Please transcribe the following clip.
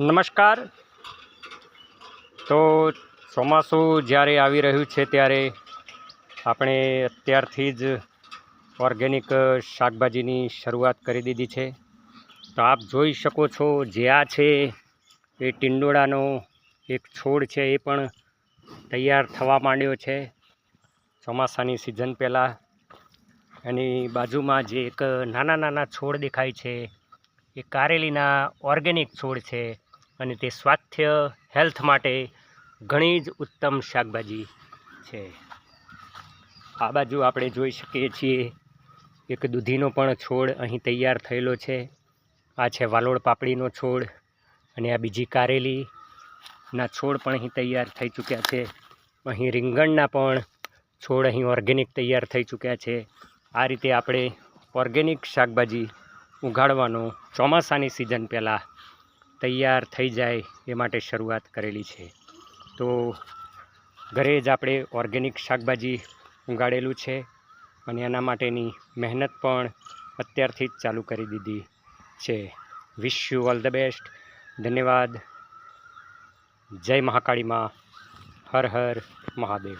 નમસ્કાર. તો ચોમાસું જ્યારે આવી રહ્યું છે ત્યારે આપણે અત્યારથી જ ઓર્ગેનિક શાકભાજીની શરૂઆત કરી દીધી છે. તો આપ જોઈ શકો છો જે આ છે એ ટીંડોળાનો એક છોડ છે, એ પણ તૈયાર થવા માંડ્યો છે ચોમાસાની સિઝન પહેલાં. એની બાજુમાં જે એક નાના છોડ દેખાય છે એ કારેલીના ઓર્ગેનિક છોડ છે અને તે સ્વાસ્થ્ય હેલ્થ માટે ઘણી જ ઉત્તમ શાકભાજી છે. આ બાજુ આપણે જોઈ શકીએ છીએ એક દૂધીનો પણ છોડ અહીં તૈયાર થયેલો છે. આ છે વાલોડ પાપડીનો છોડ અને આ બીજી કારેલીના છોડ પણ અહીં તૈયાર થઈ ચૂક્યા છે. અહીં રીંગણના પણ છોડ અહીં ઓર્ગેનિક તૈયાર થઈ ચૂક્યા છે. આ રીતે આપણે ઓર્ગેનિક શાકભાજી ઉગાડવાનો ચોમાસાની સિઝન પહેલાં તૈયાર થઈ જાય એ માટે શરૂઆત કરેલી છે. તો ઘરે જ આપણે ઓર્ગેનિક શાકભાજી ઉગાડેલું છે અને એના માટેની મહેનત પણ અત્યારથી જ ચાલુ કરી દીધી છે. Wish you all the best. ધન્યવાદ. જય મહાકાળી માં. હર હર મહાદેવ.